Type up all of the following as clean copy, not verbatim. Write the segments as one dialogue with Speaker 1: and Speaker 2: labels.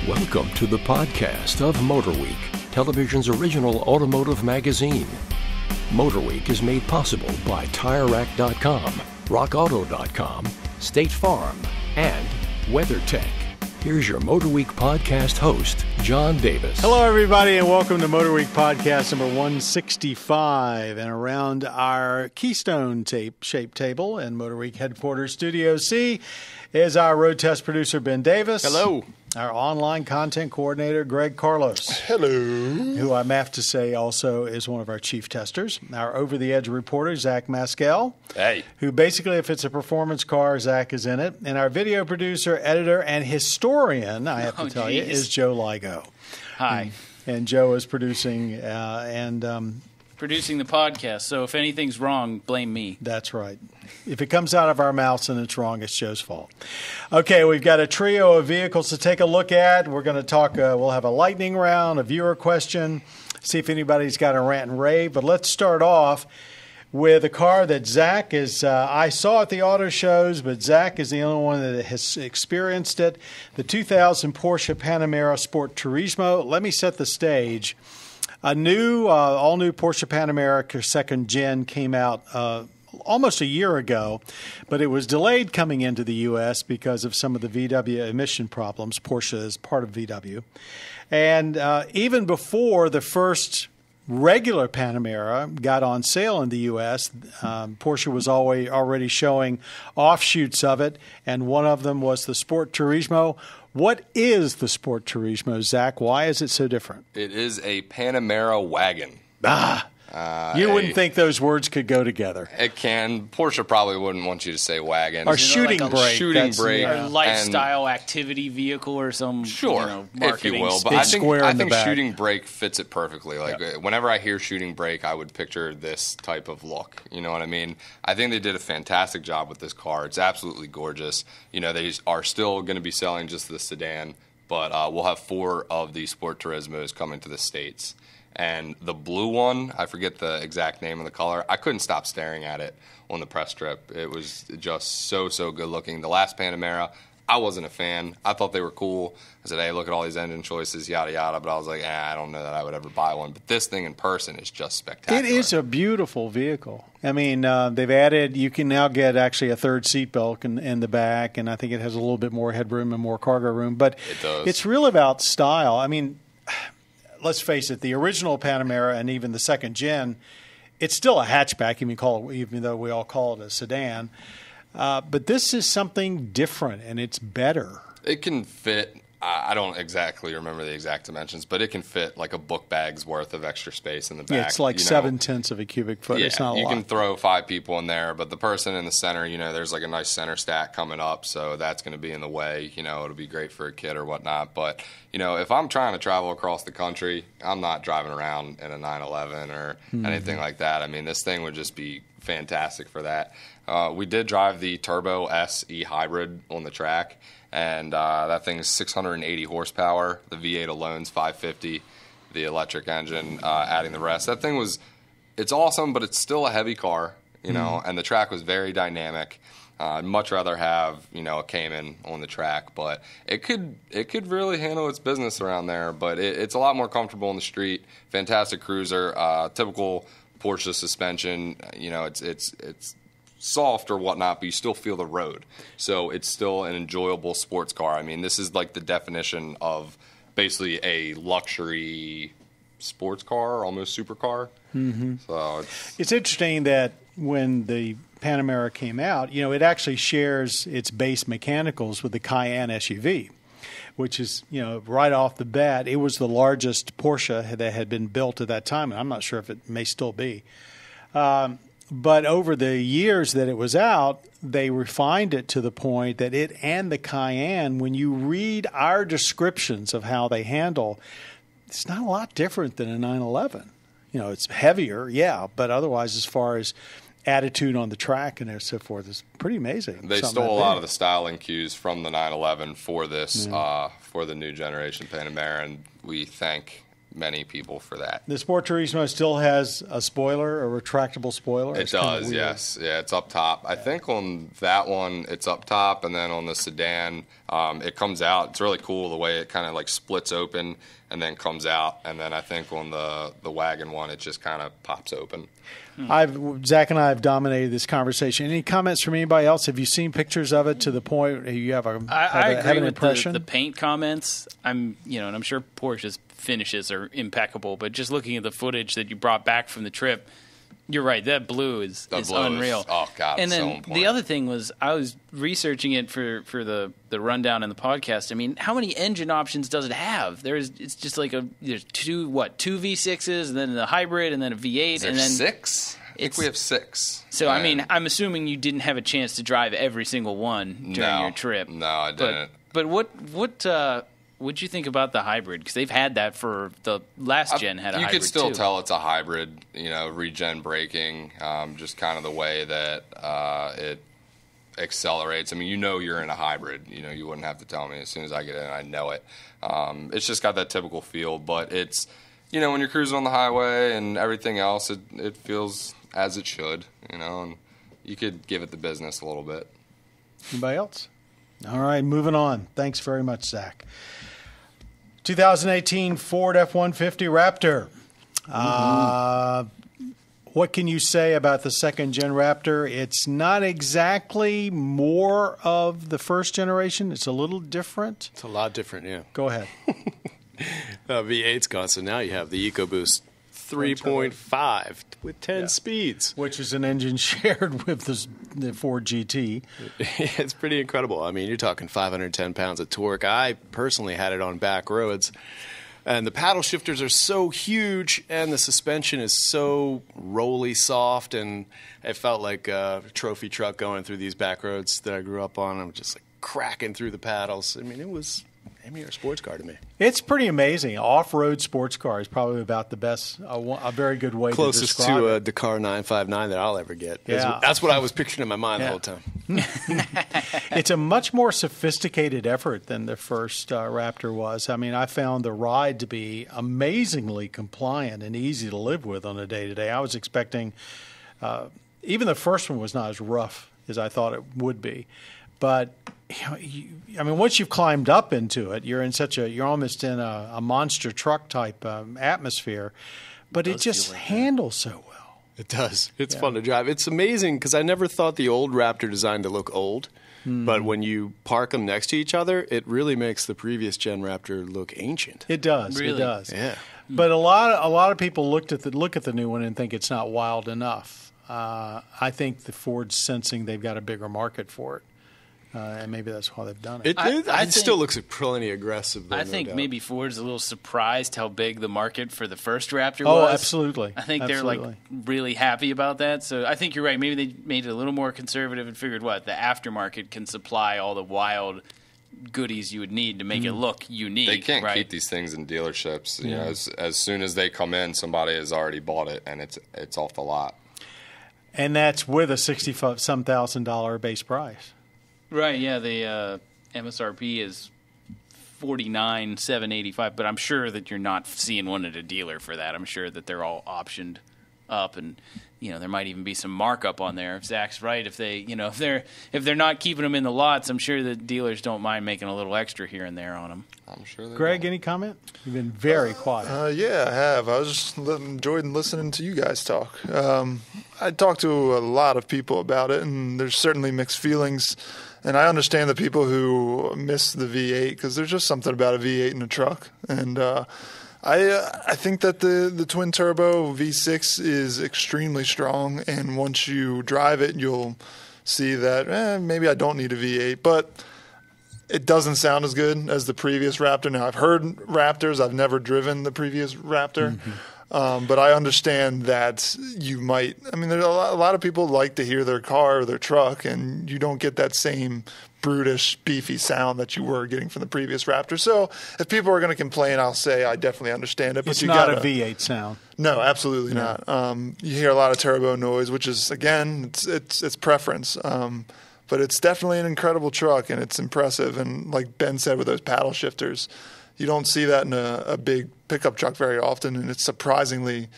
Speaker 1: Welcome to the podcast of MotorWeek, television's original automotive magazine. MotorWeek is made possible by TireRack.com, RockAuto.com, State Farm, and WeatherTech. Here's your MotorWeek podcast host, John Davis.
Speaker 2: Hello, everybody, and welcome to MotorWeek Podcast number 165. And around our Keystone shaped table in MotorWeek Headquarters Studio C is our road test producer, Ben Davis.
Speaker 3: Hello.
Speaker 2: Our online content coordinator, Greg Carlos.
Speaker 3: Hello.
Speaker 2: Who I'm have to say also is one of our chief testers. Our over-the-edge reporter, Zach Maskell.
Speaker 3: Hey.
Speaker 2: Who basically, if it's a performance car, Zach is in it. And our video producer, editor, and historian, I have to tell you, is Joe Ligo.
Speaker 4: Hi.
Speaker 2: And Joe is producing
Speaker 4: producing the podcast. So if anything's wrong, blame me.
Speaker 2: That's right. If it comes out of our mouths and it's wrong, it's Joe's fault. Okay, we've got a trio of vehicles to take a look at. We're going to talk, we'll have a lightning round, a viewer question, see if anybody's got a rant and rave. But let's start off with a car that Zach is, I saw at the auto shows, but Zach is the only one that has experienced it. The 2000 Porsche Panamera Sport Turismo. Let me set the stage. A new, all-new Porsche Panamera second gen came out almost a year ago, but it was delayed coming into the U.S. because of some of the VW emission problems. Porsche is part of VW. And even before the first regular Panamera got on sale in the U.S., Porsche was already showing offshoots of it, and one of them was the Sport Turismo. What is the Sport Turismo, Zach? Why is it so different?
Speaker 3: It is a Panamera wagon.
Speaker 2: You wouldn't think those words could go together.
Speaker 3: It can. Porsche probably wouldn't want you to say wagon.
Speaker 2: Or shooting
Speaker 4: like a
Speaker 2: brake.
Speaker 3: Shooting brake.
Speaker 4: Or lifestyle activity vehicle or some
Speaker 3: Sure,
Speaker 4: marketing
Speaker 3: if you will. But I think shooting brake fits it perfectly. Like whenever I hear shooting brake, I would picture this type of look. You know what I mean? I think they did a fantastic job with this car. It's absolutely gorgeous. You know, they are still going to be selling just the sedan, but we'll have 4 of the Sport Turismos coming to the States. And the blue one, I forget the exact name of the color. I couldn't stop staring at it on the press trip. It was just so good looking. The last Panamera, I wasn't a fan. I thought they were cool. I said, hey, look at all these engine choices, yada, yada. But I was like, I don't know that I would ever buy one. But this thing in person is just spectacular.
Speaker 2: It is a beautiful vehicle. I mean, they've added, you can now get actually a third seat belt in the back. And I think it has a little bit more headroom and more cargo room. But
Speaker 3: it does.
Speaker 2: It's really about style. I mean, let's face it, the original Panamera and even the second gen, it's still a hatchback, even though we all call it a sedan. But this is something different, and it's better.
Speaker 3: It can fit. I don't exactly remember the exact dimensions, but it can fit like a book bag's worth of extra space in the back.
Speaker 2: Yeah, it's like 7/10 of a cubic foot.
Speaker 3: Yeah,
Speaker 2: it's not a lot.
Speaker 3: You can throw 5 people in there, but the person in the center, there's like a nice center stack coming up, so that's going to be in the way. It'll be great for a kid or whatnot. But, if I'm trying to travel across the country, I'm not driving around in a 911 or anything like that. I mean, this thing would just be fantastic for that. We did drive the Turbo SE Hybrid on the track. And that thing is 680 horsepower. The V8 alone's 550. The electric engine adding the rest. That thing it's awesome, but it's still a heavy car, and the track was very dynamic. I'd much rather have, a Cayman on the track, but it could really handle its business around there. But it's a lot more comfortable on the street. Fantastic cruiser, typical Porsche suspension. It's soft or whatnot, but you still feel the road. So it's still an enjoyable sports car. I mean, this is like the definition of basically a luxury sports car, almost supercar. Mm-hmm. So
Speaker 2: it's interesting that when the Panamera came out, it actually shares its base mechanicals with the Cayenne SUV, which is, right off the bat, it was the largest Porsche that had been built at that time. And I'm not sure if it may still be. But over the years that it was out, they refined it to the point that it and the Cayenne, when you read our descriptions of how they handle, it's not a lot different than a 911. It's heavier, but otherwise as far as attitude on the track and so forth is pretty amazing.
Speaker 3: They stole a lot of the styling cues from the 911 for this, for the new generation Panamera, and we thank many people for that.
Speaker 2: The Sport Turismo still has a spoiler, a retractable spoiler?
Speaker 3: It does, yes. Yeah, it's up top. I think on that one, it's up top, and then on the sedan, it comes out. It's really cool the way it kind of like splits open and then comes out. And then I think on the wagon one, it just kind of pops open.
Speaker 2: Zach and I have dominated this conversation. Any comments from anybody else? Have you seen pictures of it to the point you have
Speaker 4: I agree
Speaker 2: have an
Speaker 4: with
Speaker 2: impression?
Speaker 4: the paint comments. And I'm sure Porsche's finishes are impeccable, but just looking at the footage that you brought back from the trip, you're right. That blue is unreal.
Speaker 3: Oh God!
Speaker 4: And
Speaker 3: then
Speaker 4: then
Speaker 3: so on point.
Speaker 4: the other thing was I was researching it for the rundown in the podcast. I mean, how many engine options does it have? It's just like there's two V6s, and then the hybrid, and then a V8, and then
Speaker 3: 6. I think we have 6.
Speaker 4: So I mean, I'm assuming you didn't have a chance to drive every single one during your trip.
Speaker 3: No, I didn't.
Speaker 4: But what'd you think about the hybrid? Because they've had that for the last gen had a hybrid.
Speaker 3: You could still
Speaker 4: too.
Speaker 3: tell it's a hybrid, regen braking, just kind of the way that it accelerates. I mean, you're in a hybrid. You wouldn't have to tell me. As soon as I get in, I know it. It's just got that typical feel, but it's, when you're cruising on the highway and everything else, it feels as it should, and you could give it the business a little bit.
Speaker 2: Anybody else? All right, moving on. Thanks very much, Zach. 2018 Ford F-150 Raptor. What can you say about the second-gen Raptor? It's not exactly more of the first generation. It's a little different.
Speaker 5: It's a lot different, yeah.
Speaker 2: Go ahead.
Speaker 5: V8's gone, so now you have the EcoBoost 3.5 with 10 speeds.
Speaker 2: Which is an engine shared with the Ford GT.
Speaker 5: It's pretty incredible. I mean, you're talking 510 pounds of torque. I personally had it on back roads. And the paddle shifters are so huge, and the suspension is so rolly soft, and it felt like a trophy truck going through these back roads that I grew up on. I'm just like cracking through the paddles. I mean, it was a sports car to me.
Speaker 2: It's pretty amazing. Off-road sports car is probably about the best, a very good way
Speaker 5: Closest
Speaker 2: to describe
Speaker 5: to
Speaker 2: it.
Speaker 5: a Dakar 959 that I'll ever get.
Speaker 2: Yeah.
Speaker 5: That's what I was picturing in my mind the whole time.
Speaker 2: It's a much more sophisticated effort than the first Raptor was. I mean, I found the ride to be amazingly compliant and easy to live with on a day-to-day. I was expecting, even the first one was not as rough as I thought it would be. But once you've climbed up into it, you're almost in a monster truck type atmosphere. But it just handles so well.
Speaker 5: It does. It's fun to drive. It's amazing because I never thought the old Raptor design to look old. But when you park them next to each other, it really makes the previous gen Raptor look ancient.
Speaker 2: It does.
Speaker 4: Really?
Speaker 2: It does.
Speaker 5: Yeah.
Speaker 2: But a lot of people look at the new one and think it's not wild enough. I think the Ford's sensing they've got a bigger market for it. And maybe that's why they've done it.
Speaker 5: It still looks plenty aggressive, though,
Speaker 4: I think maybe Ford's a little surprised how big the market for the first Raptor
Speaker 2: Oh,
Speaker 4: was.
Speaker 2: absolutely.
Speaker 4: I think they're really happy about that. So I think you're right. Maybe they made it a little more conservative and figured the aftermarket can supply all the wild goodies you would need to make it look unique.
Speaker 3: They can't keep these things in dealerships. As soon as they come in, somebody has already bought it, and it's off the lot.
Speaker 2: And that's with a $60-some thousand base price.
Speaker 4: Right, yeah, the MSRP is $49,785, but I'm sure that you're not seeing one at a dealer for that. I'm sure that they're all optioned up, and there might even be some markup on there. If Zach's right, if they're not keeping them in the lots, I'm sure the dealers don't mind making a little extra here and there on them.
Speaker 3: I'm sure.
Speaker 2: Greg, any comment? You've been very quiet.
Speaker 6: Yeah, I have. I was just enjoyed listening to you guys talk. I talked to a lot of people about it, and there's certainly mixed feelings. And I understand the people who miss the V8 because there's just something about a V8 in a truck. And I think that the twin turbo V6 is extremely strong. And once you drive it, you'll see that maybe I don't need a V8. But it doesn't sound as good as the previous Raptor. Now, I've heard Raptors. I've never driven the previous Raptor. Mm-hmm. But I understand that you might. I mean, there's a lot of people like to hear their car or their truck, and you don't get that same brutish, beefy sound that you were getting from the previous Raptor. So if people are going to complain, I'll say I definitely understand it. But
Speaker 2: it's not a V8 sound.
Speaker 6: No, absolutely not. You hear a lot of turbo noise, which is, again, it's preference. But it's definitely an incredible truck, and it's impressive. And like Ben said with those paddle shifters, You don't see that in a big pickup truck very often, and it's surprisingly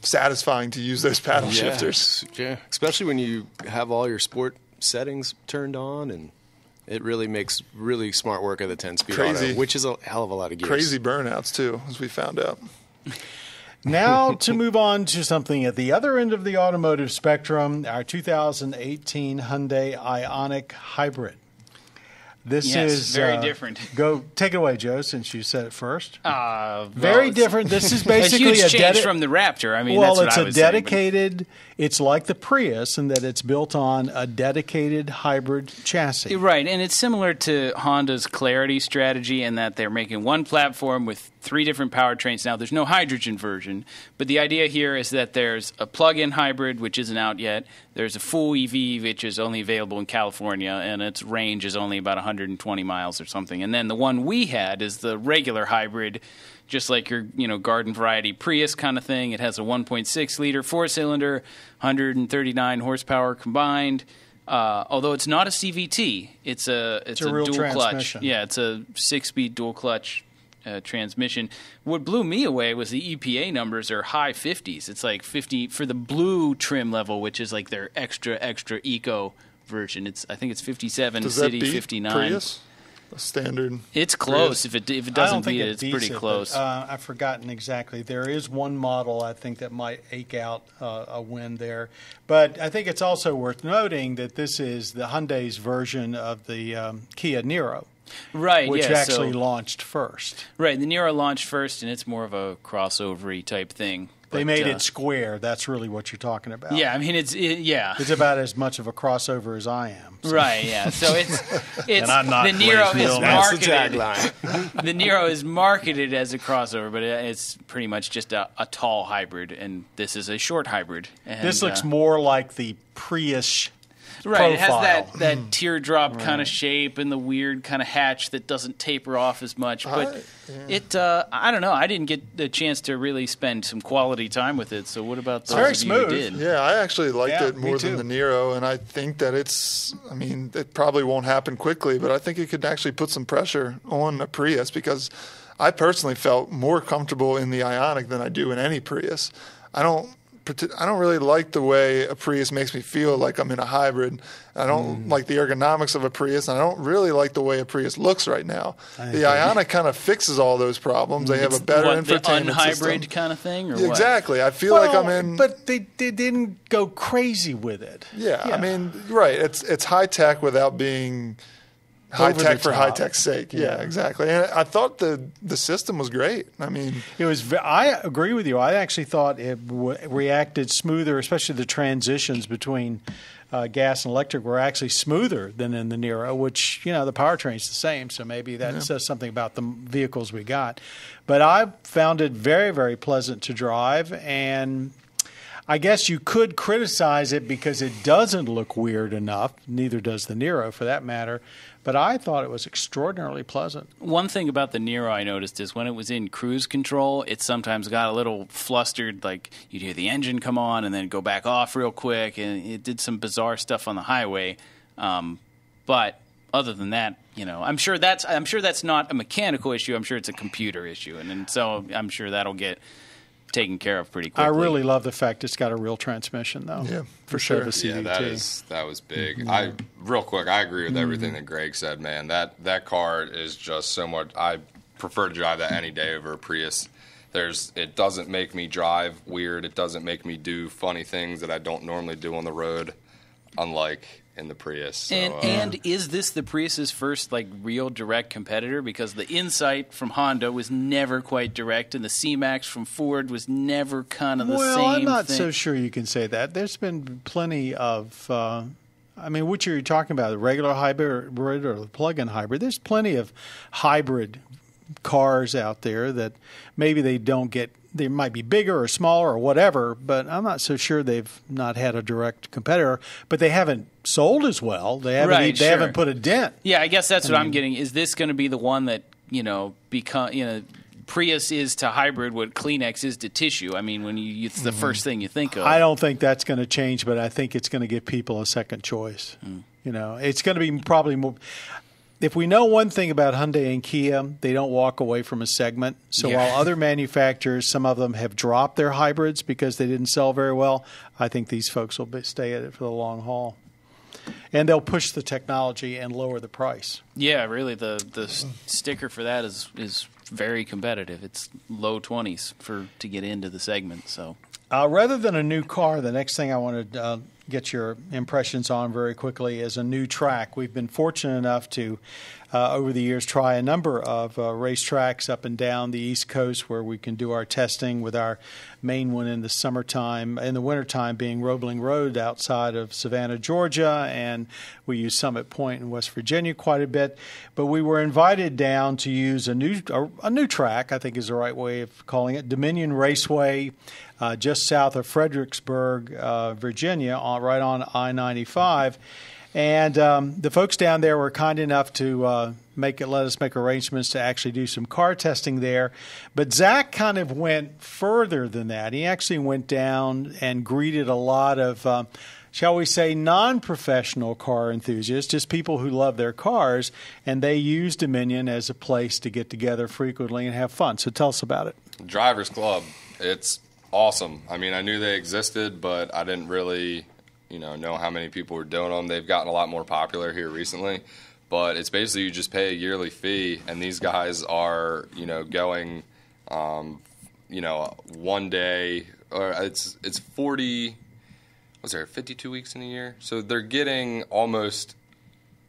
Speaker 6: satisfying to use those paddle shifters.
Speaker 5: Yeah, especially when you have all your sport settings turned on, and it really makes really smart work of the 10-speed auto, which is a hell of a lot of gears.
Speaker 6: Crazy burnouts, too, as we found out.
Speaker 2: Now to move on to something at the other end of the automotive spectrum, our 2018 Hyundai Ionic Hybrid. This is
Speaker 4: very different.
Speaker 2: Go take it away, Joe, since you said it first.
Speaker 4: Very
Speaker 2: different. This is basically
Speaker 4: a huge change from the Raptor. I mean,
Speaker 2: well,
Speaker 4: that's what
Speaker 2: it's a dedicated. It's like the Prius in that it's built on a dedicated hybrid chassis.
Speaker 4: Right, and it's similar to Honda's Clarity strategy in that they're making one platform with 3 different powertrains. Now, there's no hydrogen version, but the idea here is that there's a plug-in hybrid, which isn't out yet. There's a full EV, which is only available in California, and its range is only about 120 miles or something. And then the one we had is the regular hybrid, just like your garden variety Prius kind of thing. It has a 1.6-liter 4-cylinder, 139 horsepower combined. Although it's not a CVT, it's a
Speaker 2: real
Speaker 4: dual clutch.
Speaker 2: transmission.
Speaker 4: Yeah, it's a 6-speed dual clutch transmission. What blew me away was the EPA numbers are high 50s. It's like 50 for the blue trim level, which is like their extra eco version. I think it's 57.
Speaker 6: Does
Speaker 4: City
Speaker 6: that beat
Speaker 4: 59.
Speaker 6: Prius? A standard.
Speaker 4: It's close. If it doesn't beat it, it's pretty close.
Speaker 2: I've forgotten exactly. There is one model I think that might eke out a win there, but I think it's also worth noting that this is the Hyundai's version of the Kia Niro.
Speaker 4: Right,
Speaker 2: which
Speaker 4: yeah,
Speaker 2: actually launched first.
Speaker 4: Right, the Niro launched first, and it's more of a crossover-y type thing.
Speaker 2: They made it square. That's really what you're talking about.
Speaker 4: Yeah, I mean, it's
Speaker 2: about as much of a crossover as I am.
Speaker 4: So. Right, yeah. So it's
Speaker 2: and I'm not
Speaker 4: the Niro is marketed.
Speaker 5: That's the tagline.
Speaker 4: The Niro is marketed as a crossover, but it's pretty much just a tall hybrid, and this is a short hybrid. And,
Speaker 2: this looks more like the Prius.
Speaker 4: Right,
Speaker 2: profile.
Speaker 4: It has that teardrop kind of shape and the weird kind of hatch that doesn't taper off as much. But I don't know. I didn't get the chance to really spend some quality time with it. So what about those
Speaker 2: very
Speaker 4: of you
Speaker 2: smooth.
Speaker 4: who did?
Speaker 6: Yeah, I actually liked it more
Speaker 2: me too.
Speaker 6: than the Niro, and I think that it probably won't happen quickly, but I think it could actually put some pressure on a Prius because I personally felt more comfortable in the Ionic than I do in any Prius. I don't really like the way a Prius makes me feel like I'm in a hybrid. I don't like the ergonomics of a Prius, and I don't really like the way a Prius looks right now. The Ionic kind of fixes all those problems. They have a better infotainment
Speaker 4: the
Speaker 6: system.
Speaker 4: unhybrid kind of thing, or
Speaker 6: Exactly. I feel like I'm in.
Speaker 2: But they didn't go crazy with it.
Speaker 6: Yeah, I mean, right. It's high tech without being high
Speaker 2: Over
Speaker 6: tech
Speaker 2: the
Speaker 6: for
Speaker 2: top.
Speaker 6: high tech's sake. Yeah, exactly. And I thought the system was great. I mean,
Speaker 2: It was. I agree with you. I actually thought it reacted smoother, especially the transitions between gas and electric were actually smoother than in the Niro, which, the powertrain's the same, so maybe that says something about the vehicles we got. But I found it very, very pleasant to drive, and I guess you could criticize it because it doesn't look weird enough. Neither does the Niro, for that matter. But I thought it was extraordinarily pleasant.
Speaker 4: One thing about the Niro I noticed is when it was in cruise control, it sometimes got a little flustered. Like you'd hear the engine come on and then go back off real quick, and it did some bizarre stuff on the highway. But other than that, I'm sure that's not a mechanical issue. I'm sure it's a computer issue, and so I'm sure that'll get taken care of pretty quickly.
Speaker 2: I really love the fact it's got a real transmission, though.
Speaker 6: Yeah, for
Speaker 2: instead
Speaker 6: sure.
Speaker 2: of a CVT.
Speaker 3: Yeah, that was big. Real quick, I agree with everything that Greg said, man. That car is just so much. I prefer to drive that any day over a Prius. It doesn't make me drive weird. It doesn't make me do funny things that I don't normally do on the road, unlike in the Prius. So,
Speaker 4: and is this the Prius's first real direct competitor? Because the Insight from Honda was never quite direct, and the C-Max from Ford was never kind of the same.
Speaker 2: Well, I'm not
Speaker 4: thing.
Speaker 2: so sure you can say that. There's been plenty of. Which are you talking about? The regular hybrid or the plug-in hybrid? There's plenty of hybrid cars out there that maybe they might be bigger or smaller or whatever, but I'm not so sure they've not had a direct competitor. But they haven't sold as well. They haven't put a dent.
Speaker 4: Yeah, I guess that's what I'm getting. Is this going to be the one that Prius is to hybrid what Kleenex is to tissue? I mean, when it's the first thing you think of.
Speaker 2: I don't think that's going to change, but I think it's going to give people a second choice. It's going to be probably more. if we know one thing about Hyundai and Kia, they don't walk away from a segment. So while other manufacturers, some of them have dropped their hybrids because they didn't sell very well, I think these folks will stay at it for the long haul. And they'll push the technology and lower the price.
Speaker 4: Yeah, really, the sticker for that is very competitive. It's low 20s to get into the segment. So
Speaker 2: rather than a new car, the next thing I want to get your impressions on very quickly is a new track. We've been fortunate enough to, over the years, try a number of racetracks up and down the East Coast where we can do our testing, with our main one in the summertime, in the wintertime being Roebling Road outside of Savannah, Georgia, and we use Summit Point in West Virginia quite a bit. But we were invited down to use a new track, I think is the right way of calling it, Dominion Raceway, just south of Fredericksburg, Virginia, right on I-95. And the folks down there were kind enough to let us make arrangements to actually do some car testing there. But Zach kind of went further than that. He actually went down and greeted a lot of, shall we say, non-professional car enthusiasts, just people who love their cars, and they use Dominion as a place to get together frequently and have fun. So tell us about it.
Speaker 3: Drivers Club, it's awesome. I mean, I knew they existed, but I didn't really know how many people were doing them. They've gotten a lot more popular here recently, but it's basically you just pay a yearly fee, and these guys are going 1 day, or it's 40, 52 weeks in a year, so they're getting almost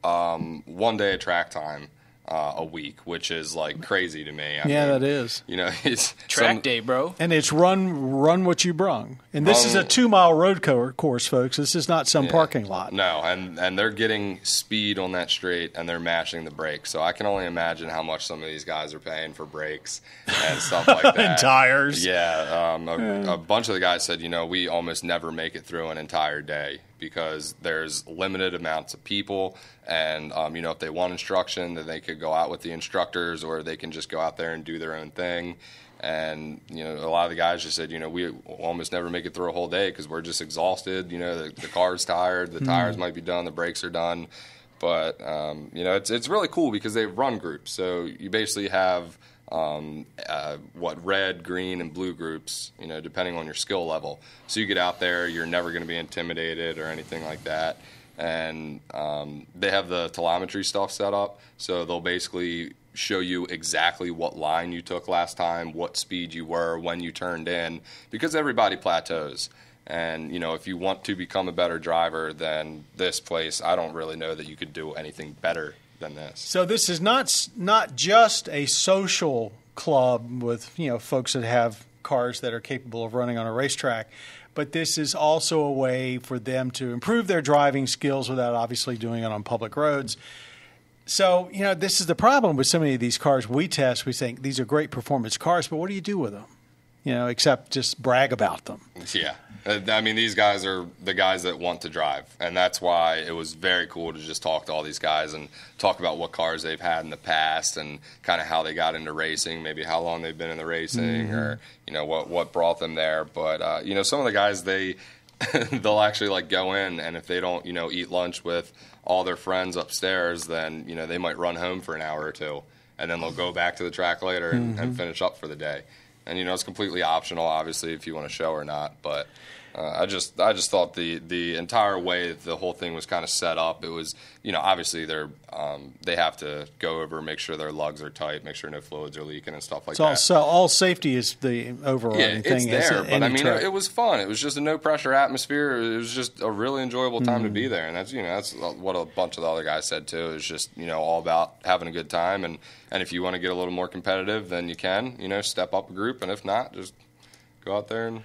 Speaker 3: 1 day of track time a week, which is like crazy to me. I mean,
Speaker 2: that is.
Speaker 3: It's
Speaker 4: track day, bro.
Speaker 2: And it's run what you brung. And this is a 2-mile road course, folks. This is not some parking lot.
Speaker 3: No, and they're getting speed on that straight, and they're mashing the brakes. So I can only imagine how much some of these guys are paying for brakes and stuff like that.
Speaker 2: And tires.
Speaker 3: Yeah. A bunch of the guys said, we almost never make it through an entire day because there's limited amounts of people. And, if they want instruction, then they could go out with the instructors, or they can just go out there and do their own thing. And, a lot of the guys just said, we almost never make it through a whole day because we're just exhausted. The car's tired, the tires might be done, the brakes are done. But, it's really cool because they run groups. So you basically have red, green, and blue groups, depending on your skill level. So you get out there, you're never going to be intimidated or anything like that. And they have the telemetry stuff set up, so they'll basically show you exactly what line you took last time, what speed you were, when you turned in, because everybody plateaus. And, if you want to become a better driver than this place, I don't really know that you could do anything better than this.
Speaker 2: So this is not just a social club with, folks that have cars that are capable of running on a racetrack, but this is also a way for them to improve their driving skills without obviously doing it on public roads. So, this is the problem with so many of these cars we test. We think these are great performance cars, but what do you do with them? Except just brag about them.
Speaker 3: Yeah. I mean, these guys are the guys that want to drive, and that's why it was very cool to just talk to all these guys and talk about what cars they've had in the past and kind of how they got into racing, maybe how long they've been in the racing, or what brought them there. But some of the guys they'll actually go in, and if they don't eat lunch with all their friends upstairs, then they might run home for an hour or two, and then they'll go back to the track later and finish up for the day. And it's completely optional, obviously, if you want to show or not. But I just thought the entire way that the whole thing was kind of set up, it was obviously they have to go over, make sure their lugs are tight, make sure no fluids are leaking and stuff like that.
Speaker 2: So all safety is the overriding thing.
Speaker 3: It's there, but I mean it was fun. It was just a no pressure atmosphere. It was just a really enjoyable time to be there, and that's what a bunch of the other guys said too. It's just all about having a good time, and if you want to get a little more competitive, then you can step up a group, and if not, just go out there and.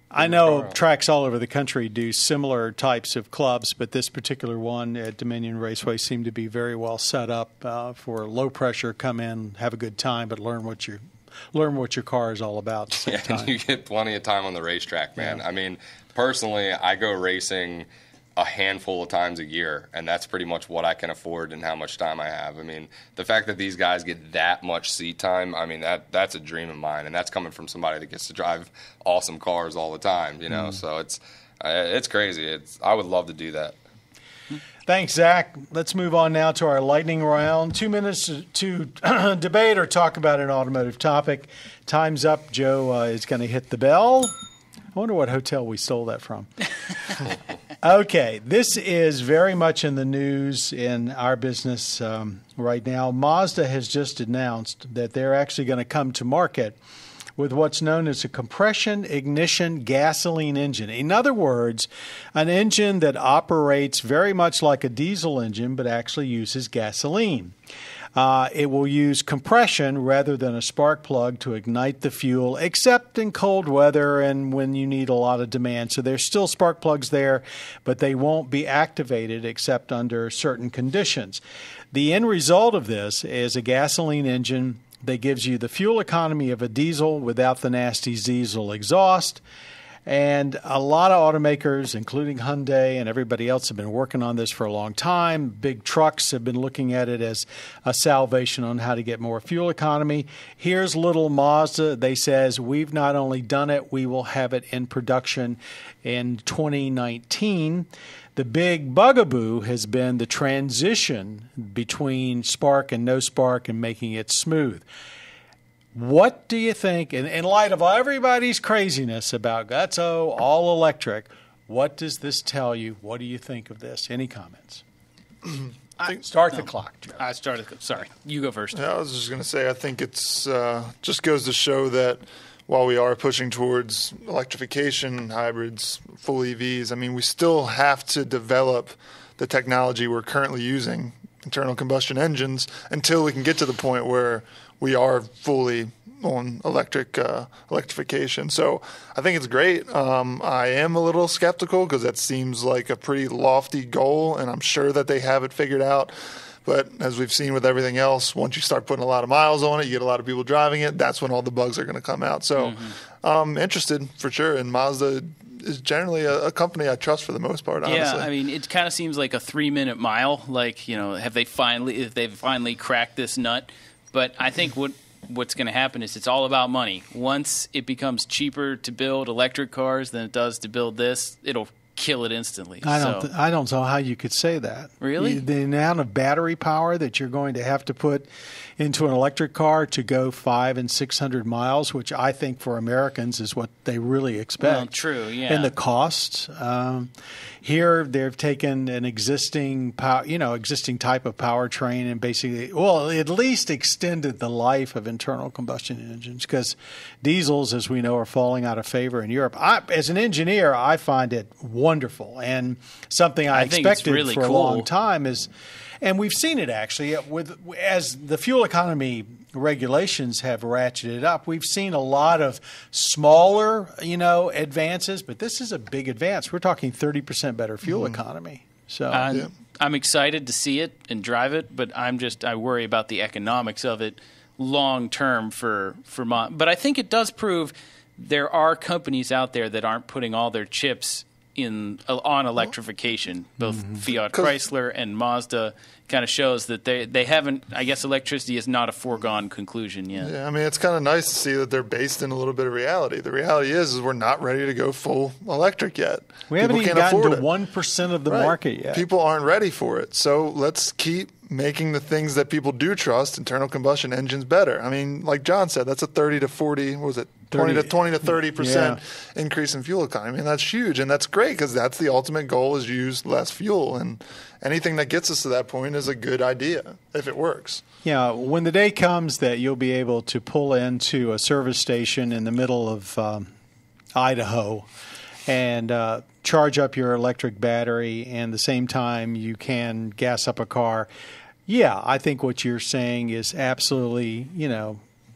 Speaker 2: I know tracks all over the country do similar types of clubs, but this particular one at Dominion Raceway seemed to be very well set up for low pressure. Come in, have a good time, but learn what your car is all about. At the same time.
Speaker 3: You get plenty of time on the racetrack, man. Yeah. I mean, personally, I go racing a handful of times a year, and that's pretty much what I can afford and how much time I have. I mean, the fact that these guys get that much seat time, I mean, that's a dream of mine, and that's coming from somebody that gets to drive awesome cars all the time, So it's crazy. I would love to do that.
Speaker 2: Thanks, Zach. Let's move on now to our lightning round. 2 minutes to debate or talk about an automotive topic. Time's up. Joe is going to hit the bell. I wonder what hotel we stole that from. Okay, this is very much in the news in our business right now. Mazda has just announced that they're actually going to come to market with what's known as a compression ignition gasoline engine. In other words, an engine that operates very much like a diesel engine but actually uses gasoline. It will use compression rather than a spark plug to ignite the fuel, except in cold weather and when you need a lot of demand. So there's still spark plugs there, but they won't be activated except under certain conditions. The end result of this is a gasoline engine that gives you the fuel economy of a diesel without the nasty diesel exhaust. And a lot of automakers, including Hyundai and everybody else, have been working on this for a long time. Big trucks have been looking at it as a salvation on how to get more fuel economy. Here's little Mazda. They says, we've not only done it, we will have it in production in 2019. The big bugaboo has been the transition between spark and no spark and making it smooth. What do you think, in light of everybody's craziness about Guzzo, all electric, what does this tell you? What do you think of this? Any comments? Start the clock, Joe.
Speaker 4: I started. Sorry, you go first.
Speaker 6: Yeah, I was just going to say, I think it's just goes to show that while we are pushing towards electrification, hybrids, full EVs, I mean, we still have to develop the technology we're currently using, internal combustion engines, until we can get to the point where we are fully on electrification. So I think it's great. I am a little skeptical because that seems like a pretty lofty goal, and I'm sure that they have it figured out. But as we've seen with everything else, once you start putting a lot of miles on it, you get a lot of people driving it, that's when all the bugs are going to come out. So I'm interested for sure. And Mazda is generally a company I trust for the most part, honestly.
Speaker 4: Yeah, I mean, it kind of seems like a 3-minute mile. Like, you know, if they've finally cracked this nut. But I think what's going to happen is it's all about money. Once it becomes cheaper to build electric cars than it does to build this, it'll kill it instantly.
Speaker 2: I don't know how you could say that.
Speaker 4: Really?
Speaker 2: The amount of battery power that you're going to have to put into an electric car to go 500 and 600 miles, which I think for Americans is what they really expect.
Speaker 4: Well, true, yeah.
Speaker 2: And the cost. Here they've taken an existing type of powertrain and basically, well, at least extended the life of internal combustion engines, because diesels, as we know, are falling out of favor in Europe. As an engineer, I find it wonderful, and something I expected
Speaker 4: really
Speaker 2: for
Speaker 4: cool.
Speaker 2: a long time is, and we've seen it actually as the fuel economy regulations have ratcheted up. We've seen a lot of smaller, advances, but this is a big advance. We're talking 30% better fuel economy. So
Speaker 4: I'm excited to see it and drive it, but I worry about the economics of it long term but I think it does prove there are companies out there that aren't putting all their chips on electrification. Both Fiat Chrysler and Mazda kind of shows that they haven't. I guess electricity is not a foregone conclusion yet.
Speaker 6: Yeah, I mean, it's kind of nice to see that they're based in a little bit of reality. The reality is we're not ready to go full electric yet.
Speaker 2: We haven't even gotten to 1% of the market yet.
Speaker 6: People aren't ready for it. So let's keep making the things that people do trust, internal combustion engines, better. I mean, like John said, that's a 30 to 40, what was it? 20 to 30% increase in fuel economy. I mean, that's huge, and that's great because that's the ultimate goal, is use less fuel. And anything that gets us to that point is a good idea if it works.
Speaker 2: Yeah, when the day comes that you'll be able to pull into a service station in the middle of Idaho and charge up your electric battery, and the same time you can gas up a car, I think what you're saying is absolutely,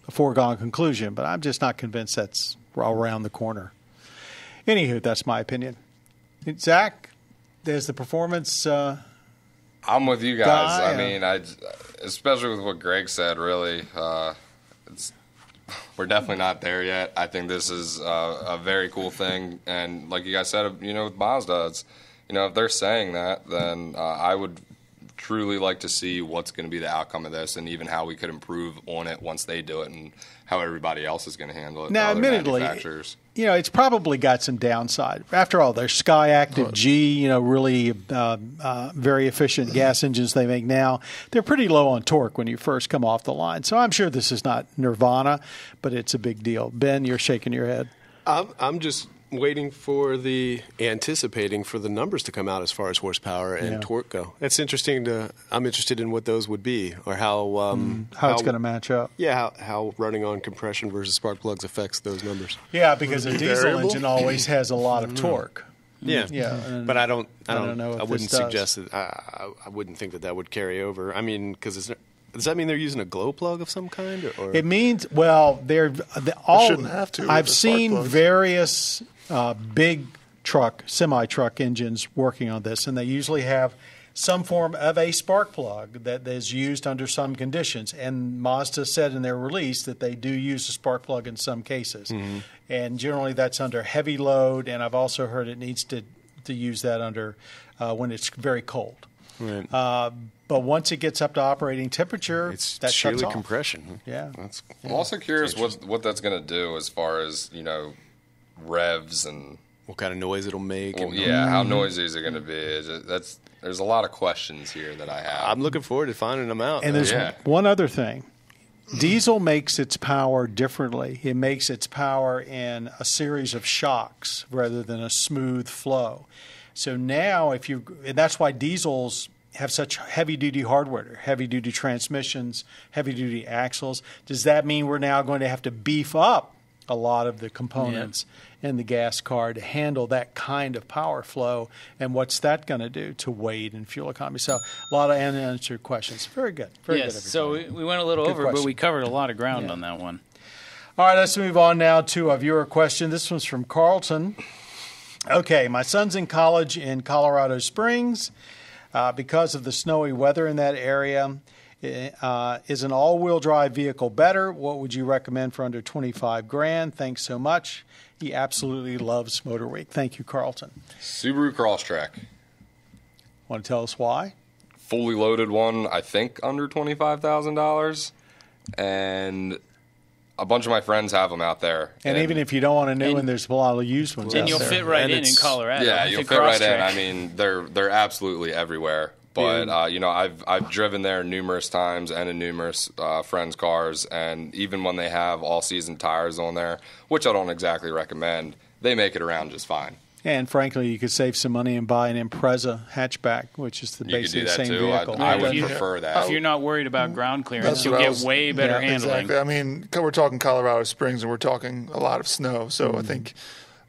Speaker 2: a foregone conclusion, but I'm just not convinced that's around the corner. Anywho, that's my opinion. Zach, there's the performance.
Speaker 3: I'm with you guys. I mean, especially with what Greg said, really, we're definitely not there yet. I think this is a very cool thing, and like you guys said, with Mazda, it's, if they're saying that, then I would truly like to see what's going to be the outcome of this, and even how we could improve on it once they do it, and how everybody else is going to handle it.
Speaker 2: Now,
Speaker 3: other
Speaker 2: admittedly,
Speaker 3: manufacturers.
Speaker 2: it's probably got some downside. After all, there's Sky Active G, really very efficient gas engines they make now. They're pretty low on torque when you first come off the line. So I'm sure this is not nirvana, but it's a big deal. Ben, you're shaking your head.
Speaker 5: I'm just anticipating for the numbers to come out as far as horsepower and torque go. That's interesting. I'm interested in what those would be, or how
Speaker 2: it's going to match up.
Speaker 5: Yeah, how running on compression versus spark plugs affects those numbers.
Speaker 2: Yeah, because a diesel engine always has a lot of torque.
Speaker 5: Yeah, but I don't
Speaker 2: know.
Speaker 5: I wouldn't suggest that. I wouldn't think that would carry over. I mean, because does that mean they're using a glow plug of some kind? Or?
Speaker 2: It means, well, they
Speaker 6: shouldn't have to.
Speaker 2: I've seen various big semi-truck engines working on this, and they usually have some form of a spark plug that is used under some conditions. And Mazda said in their release that they do use a spark plug in some cases. Mm-hmm. And generally that's under heavy load, and I've also heard it needs to use that under when it's very cold.
Speaker 5: Right.
Speaker 2: But once it gets up to operating temperature,
Speaker 5: it's
Speaker 2: that
Speaker 5: sheerly
Speaker 2: shuts off.
Speaker 5: Compression.
Speaker 2: Yeah.
Speaker 3: I'm also curious what that's going to do as far as, revs and
Speaker 5: what kind of noise it'll make.
Speaker 3: How noisy is it going to be? There's a lot of questions here that I have.
Speaker 5: I'm looking forward to finding them out.
Speaker 2: And there's one other thing. Diesel makes its power differently. It makes its power in a series of shocks rather than a smooth flow. So now and that's why diesels have such heavy-duty hardware, heavy-duty transmissions, heavy-duty axles. Does that mean we're now going to have to beef up a lot of the components in the gas car to handle that kind of power flow? And what's that going to do to weight and fuel economy? So a lot of unanswered questions. Very good. Very good, everybody.
Speaker 4: So we went a little over,
Speaker 2: question.
Speaker 4: but we covered a lot of ground on that one.
Speaker 2: All right, let's move on now to a viewer question. This one's from Carlton. Okay, my son's in college in Colorado Springs. Because of the snowy weather in that area, is an all-wheel drive vehicle better? What would you recommend for under $25,000? Thanks so much. He absolutely loves MotorWeek. Thank you, Carlton.
Speaker 3: Subaru Crosstrek.
Speaker 2: Want to tell us why?
Speaker 3: Fully loaded one, I think under $25,000, and a bunch of my friends have them out there.
Speaker 2: And even if you don't want a new one, there's a lot of used ones out there.
Speaker 4: And you'll fit right in Colorado.
Speaker 3: Yeah, you'll fit right in. I mean, they're absolutely everywhere. But I've driven there numerous times and in numerous friends' cars, and even when they have all-season tires on there, which I don't exactly recommend, they make it around just fine.
Speaker 2: And frankly, you could save some money and buy an Impreza hatchback, which is the basically the same vehicle.
Speaker 3: I would prefer that.
Speaker 4: If you're not worried about ground clearance, you'll get way better handling.
Speaker 6: Exactly. I mean, we're talking Colorado Springs, and we're talking a lot of snow. So I think,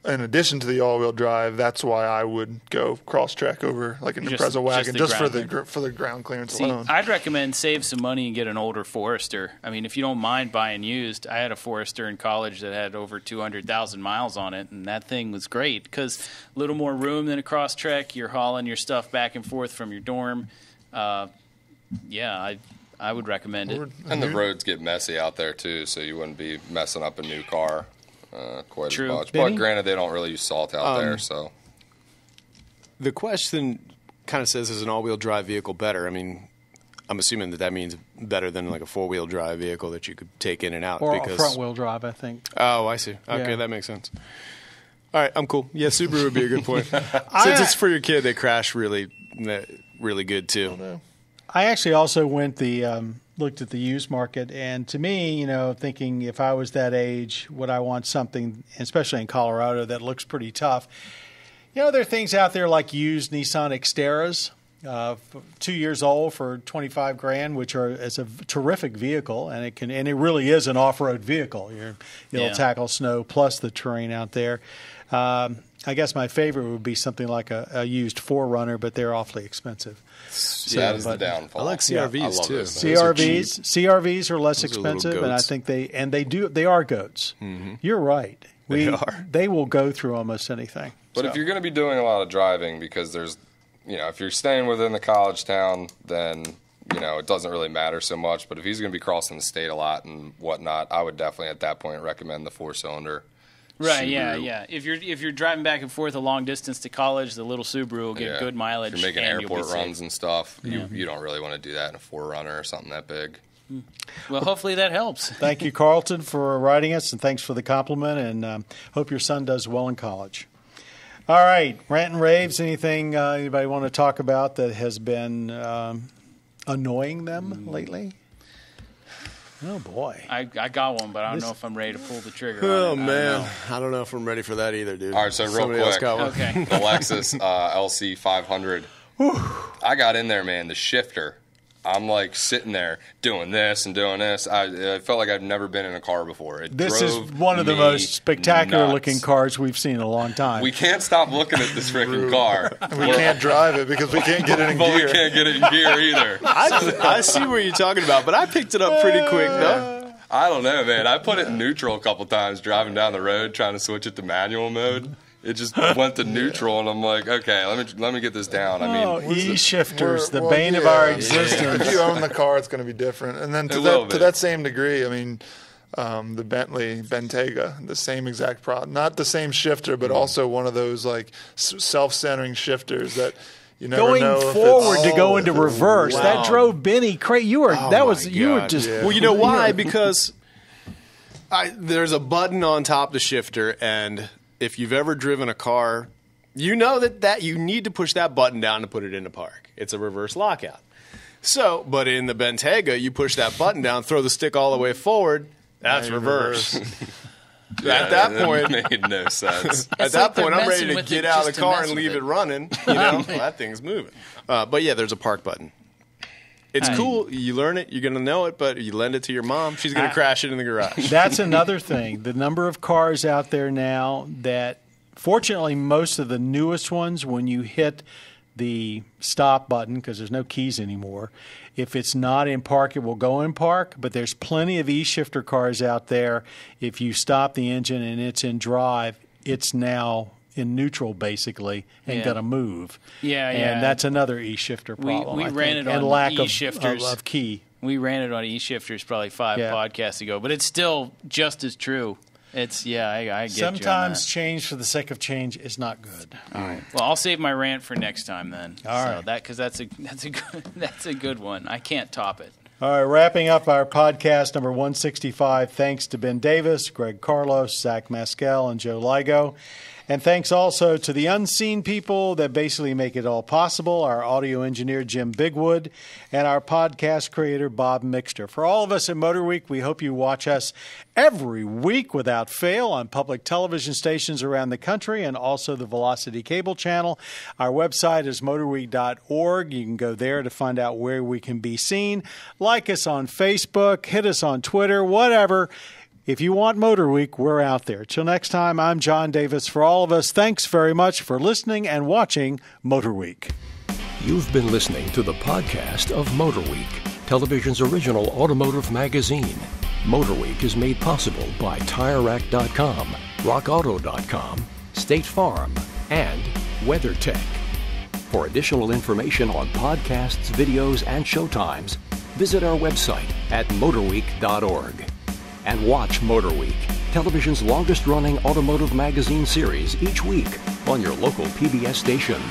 Speaker 6: in addition to the all-wheel drive, that's why I would go Crosstrek over like an Impreza wagon, just for the ground clearance alone.
Speaker 4: I'd recommend save some money and get an older Forester. I mean, if you don't mind buying used, I had a Forester in college that had over 200,000 miles on it, and that thing was great because a little more room than a Crosstrek. You're hauling your stuff back and forth from your dorm. I would recommend it.
Speaker 3: And the roads get messy out there too, so you wouldn't be messing up a new car. Quite as much. But granted, they don't really use salt out there, so.
Speaker 5: The question kind of says, is an all-wheel drive vehicle better? I mean, I'm assuming that means better than like a four-wheel drive vehicle that you could take in and out.
Speaker 2: Or a front-wheel drive, I think.
Speaker 5: Oh, I see. Okay, that makes sense. All right, I'm cool. Yeah, Subaru would be a good point. Since it's for your kid, they crash really good, too.
Speaker 2: I actually also looked at the used market, and to me, thinking if I was that age, would I want something, especially in Colorado, that looks pretty tough? There are things out there like used Nissan Xteras, 2 years old for $25,000, which is a terrific vehicle, and it really is an off-road vehicle. It'll tackle snow plus the terrain out there. I guess my favorite would be something like a used 4Runner, but they're awfully expensive.
Speaker 3: That is the downfall.
Speaker 5: I like CRVs too.
Speaker 2: CRVs are less expensive, and I think they are goats. Mm-hmm. You're right. They will go through almost anything.
Speaker 3: But if you're going to be doing a lot of driving, because there's, if you're staying within the college town, then it doesn't really matter so much. But if he's going to be crossing the state a lot and whatnot, I would definitely at that point recommend the 4-cylinder.
Speaker 4: Right,
Speaker 3: Subaru.
Speaker 4: yeah. If you're driving back and forth a long distance to college, the little Subaru will get good mileage.
Speaker 3: If you're making
Speaker 4: and you'll be
Speaker 3: airport
Speaker 4: safe.
Speaker 3: runs and stuff, you don't really want to do that in a 4Runner or something that big.
Speaker 4: Well, hopefully that helps.
Speaker 2: Thank you, Carlton, for writing us, and thanks for the compliment, and hope your son does well in college. All right, Rant and Raves, anything anybody want to talk about that has been annoying them lately? Oh, boy.
Speaker 4: I got one, but I don't know if I'm ready to pull the trigger.
Speaker 5: Oh,
Speaker 4: on it.
Speaker 5: man. I don't know if I'm ready for that either, dude.
Speaker 3: All right, so real
Speaker 5: Somebody else
Speaker 3: quick.
Speaker 5: got one.
Speaker 4: Okay.
Speaker 3: The Lexus LC 500. I got in there, man, the shifter. I'm like sitting there doing this and doing this. I felt like I've never been in a car before.
Speaker 2: This is one of the most spectacular-looking cars we've seen in a long time.
Speaker 3: We can't stop looking at this freaking car.
Speaker 6: And we can't drive it because we can't get it in
Speaker 3: But
Speaker 6: gear.
Speaker 3: we can't get it in gear either.
Speaker 5: I see what you're talking about, but I picked it up pretty quick, though.
Speaker 3: I don't know, man. I put it in neutral a couple times driving down the road trying to switch it to manual mode. It just went to neutral, and I'm like, okay, let me get this down. I mean,
Speaker 2: e-shifters, the bane of our existence.
Speaker 6: If you own the car, it's going to be different. And then to that same degree, I mean, the Bentley Bentayga, the same exact problem. Not the same shifter, but also one of those like self-centering shifters that you never
Speaker 2: going
Speaker 6: know if
Speaker 2: forward
Speaker 6: it's,
Speaker 2: to go into reverse.
Speaker 5: Wow.
Speaker 2: That drove Benny crazy. You were you were
Speaker 5: God.
Speaker 2: just
Speaker 6: Yeah.
Speaker 5: Well, you know why? Because there's a button on top of the shifter, and if you've ever driven a car, you know that you need to push that button down to put it into park. It's a reverse lockout. So, but in the Bentayga, you push that button down, throw the stick all the way forward. That's reverse. At that point,
Speaker 3: it made no sense.
Speaker 5: at that point, I'm ready to get out of the car and leave it running. You know, well, that thing's moving. But yeah, there's a park button. It's cool. You learn it. You're going to know it, but you lend it to your mom. She's going to crash it in the garage.
Speaker 2: That's another thing. The number of cars out there now that, fortunately, most of the newest ones, when you hit the stop button, because there's no keys anymore, if it's not in park, it will go in park. But there's plenty of e-shifter cars out there. If you stop the engine and it's in drive, it's now in neutral, basically, and going to move.
Speaker 4: Yeah.
Speaker 2: And that's another e-shifter problem.
Speaker 4: We
Speaker 2: I
Speaker 4: ran
Speaker 2: think,
Speaker 4: it
Speaker 2: and
Speaker 4: on
Speaker 2: lack
Speaker 4: e-shifters.
Speaker 2: of key.
Speaker 4: We ran it on e-shifters probably 5 podcasts ago, but it's still just as true. It's I get
Speaker 2: Sometimes
Speaker 4: you on
Speaker 2: change for the sake of change is not good.
Speaker 4: that. All right. Well, I'll save my rant for next time then.
Speaker 2: All right.
Speaker 4: Because that's a good one. I can't top it.
Speaker 2: All right, wrapping up our podcast number 165. Thanks to Ben Davis, Greg Carlos, Zach Maskell, and Joe Ligo. And thanks also to the unseen people that basically make it all possible, our audio engineer, Jim Bigwood, and our podcast creator, Bob Mixter. For all of us at MotorWeek, we hope you watch us every week without fail on public television stations around the country and also the Velocity Cable Channel. Our website is motorweek.org. You can go there to find out where we can be seen. Like us on Facebook, hit us on Twitter, whatever. If you want MotorWeek, we're out there. Till next time, I'm John Davis. For all of us, thanks very much for listening and watching MotorWeek.
Speaker 1: You've been listening to the podcast of MotorWeek, television's original automotive magazine. MotorWeek is made possible by TireRack.com, RockAuto.com, State Farm, and WeatherTech. For additional information on podcasts, videos, and showtimes, visit our website at MotorWeek.org. And watch MotorWeek, television's longest-running automotive magazine series each week on your local PBS station.